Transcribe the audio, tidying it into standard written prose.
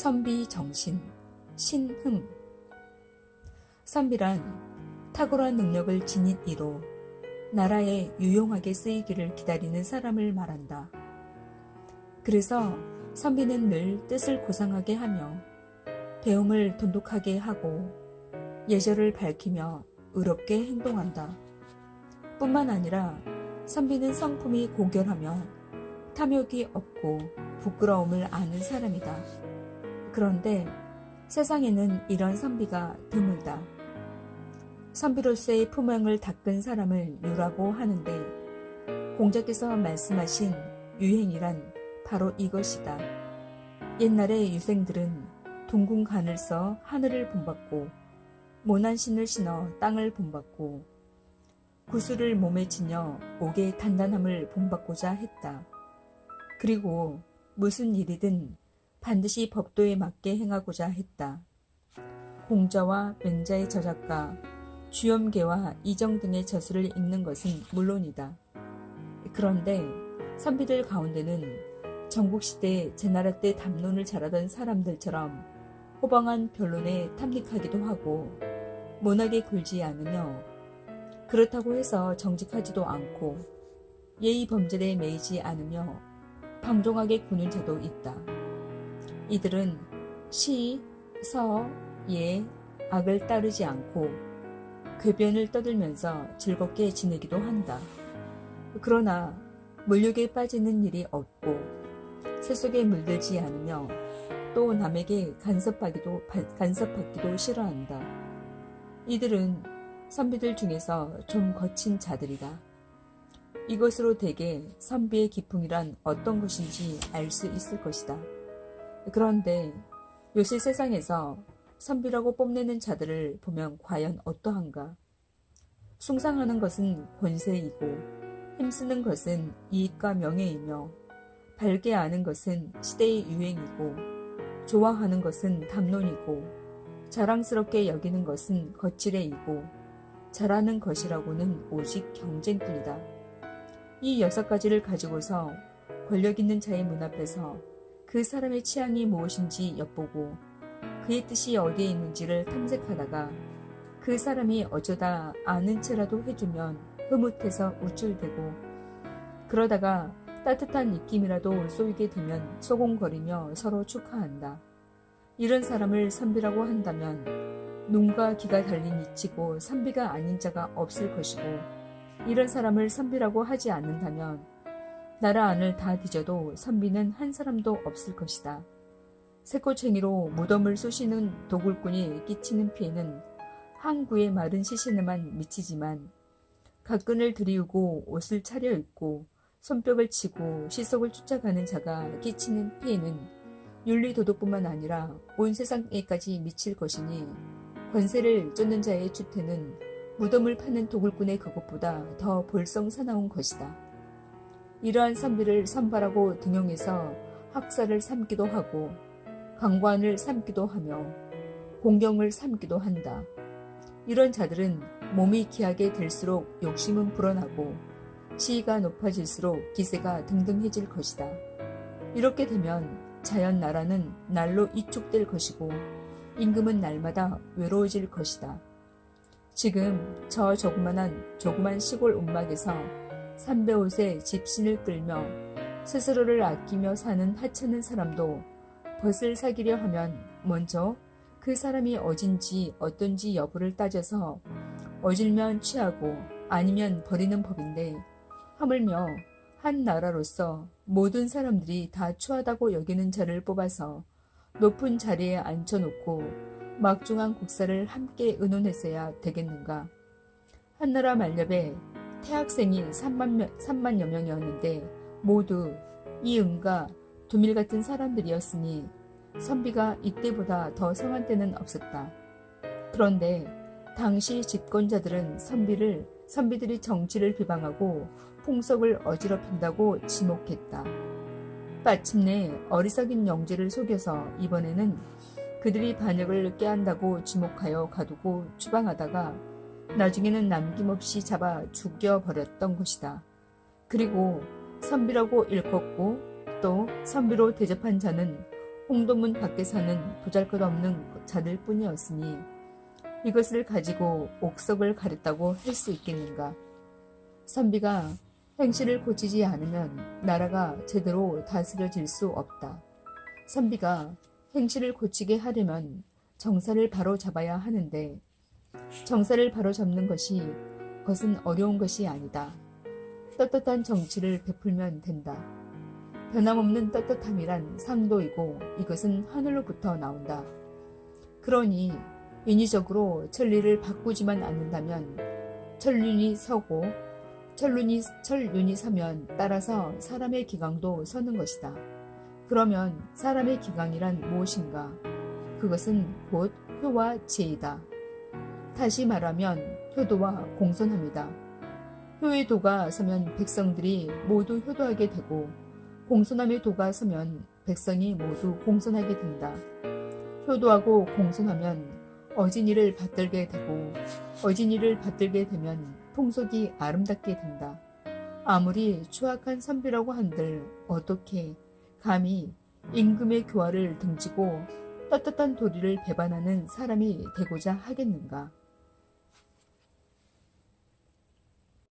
선비 정신, 신흠. 선비란 탁월한 능력을 지닌 이로 나라에 유용하게 쓰이기를 기다리는 사람을 말한다. 그래서 선비는 늘 뜻을 고상하게 하며 배움을 돈독하게 하고 예절을 밝히며 의롭게 행동한다. 뿐만 아니라 선비는 성품이 고결하며 탐욕이 없고 부끄러움을 아는 사람이다. 그런데 세상에는 이런 선비가 드물다. 선비로서의 품행을 닦은 사람을 유라고 하는데 공자께서 말씀하신 유행이란 바로 이것이다. 옛날의 유생들은 둥근 간을 써 하늘을 본받고 모난 신을 신어 땅을 본받고 구슬을 몸에 지녀 옥의 단단함을 본받고자 했다. 그리고 무슨 일이든 반드시 법도에 맞게 행하고자 했다. 공자와 맹자의 저작가, 주염계와 이정 등의 저술을 읽는 것은 물론이다. 그런데 선비들 가운데는 전국시대 제나라 때 담론을 잘하던 사람들처럼 호방한 변론에 탐닉하기도 하고 모나게 굴지 않으며 그렇다고 해서 정직하지도 않고 예의 범절에 매이지 않으며 방종하게 구는 자도 있다. 이들은 시, 서, 예, 악을 따르지 않고 궤변을 떠들면서 즐겁게 지내기도 한다. 그러나 물욕에 빠지는 일이 없고 세속에 물들지 않으며 또 남에게 간섭받기도 싫어한다. 이들은 선비들 중에서 좀 거친 자들이다. 이것으로 대개 선비의 기풍이란 어떤 것인지 알 수 있을 것이다. 그런데 요새 세상에서 선비라고 뽐내는 자들을 보면 과연 어떠한가? 숭상하는 것은 권세이고 힘쓰는 것은 이익과 명예이며 밝게 아는 것은 시대의 유행이고 좋아하는 것은 담론이고 자랑스럽게 여기는 것은 거칠애이고 잘하는 것이라고는 오직 경쟁뿐이다. 이 6가지를 가지고서 권력 있는 자의 문 앞에서 그 사람의 취향이 무엇인지 엿보고 그의 뜻이 어디에 있는지를 탐색하다가 그 사람이 어쩌다 아는 체라도 해주면 흐뭇해서 우쭐대고 그러다가 따뜻한 입김이라도 쏘이게 되면 소곤거리며 서로 축하한다. 이런 사람을 선비라고 한다면 눈과 귀가 달린 이치고 선비가 아닌 자가 없을 것이고 이런 사람을 선비라고 하지 않는다면 나라 안을 다 뒤져도 선비는 한 사람도 없을 것이다. 새꼬챙이로 무덤을 쑤시는 도굴꾼이 끼치는 피해는 항구의 마른 시신에만 미치지만 각근을 들이우고 옷을 차려입고 손뼉을 치고 시속을 쫓아가는 자가 끼치는 피해는 윤리도덕뿐만 아니라 온 세상에까지 미칠 것이니 권세를 쫓는 자의 추태는 무덤을 파는 도굴꾼의 그것보다 더 볼썽사나운 것이다. 이러한 선비를 선발하고 등용해서 학살을 삼기도 하고 강관을 삼기도 하며 공경을 삼기도 한다. 이런 자들은 몸이 귀하게 될수록 욕심은 불어나고 지위가 높아질수록 기세가 등등해질 것이다. 이렇게 되면 자연 나라는 날로 이축될 것이고 임금은 날마다 외로워질 것이다. 지금 저 조그만 시골 움막에서 삼배옷에 집신을 끌며 스스로를 아끼며 사는 하찮은 사람도 벗을 사기려 하면 먼저 그 사람이 어진지 어떤지 여부를 따져서 어질면 취하고 아니면 버리는 법인데 하물며 한 나라로서 모든 사람들이 다 추하다고 여기는 자를 뽑아서 높은 자리에 앉혀놓고 막중한 국사를 함께 의논했어야 되겠는가. 한나라 만렙에 태학생이 3만여 명이었는데 모두 이응과 두밀 같은 사람들이었으니 선비가 이때보다 더 성한 때는 없었다. 그런데 당시 집권자들은 선비들이 정치를 비방하고 풍속을 어지럽힌다고 지목했다. 마침내 어리석인 영재를 속여서 이번에는 그들이 반역을 깨한다고 지목하여 가두고 추방하다가 나중에는 남김없이 잡아 죽여버렸던 것이다. 그리고 선비라고 일컫고 또 선비로 대접한 자는 홍도문 밖에 사는 보잘것없는 자들 뿐이었으니 이것을 가지고 옥석을 가렸다고 할 수 있겠는가. 선비가 행실을 고치지 않으면 나라가 제대로 다스려질 수 없다. 선비가 행실을 고치게 하려면 정사를 바로 잡아야 하는데 정사를 바로 잡는 것은 어려운 것이 아니다. 떳떳한 정치를 베풀면 된다. 변함없는 떳떳함이란 상도이고 이것은 하늘로부터 나온다. 그러니 인위적으로 천리를 바꾸지만 않는다면 천륜이 서면 따라서 사람의 기강도 서는 것이다. 그러면 사람의 기강이란 무엇인가? 그것은 곧 효와 지혜이다. 다시 말하면 효도와 공손함이다. 효의 도가 서면 백성들이 모두 효도하게 되고 공손함의 도가 서면 백성이 모두 공손하게 된다. 효도하고 공손하면 어진이를 받들게 되고 어진이를 받들게 되면 풍속이 아름답게 된다. 아무리 추악한 선비라고 한들 어떻게 감히 임금의 교화를 등지고 떳떳한 도리를 배반하는 사람이 되고자 하겠는가.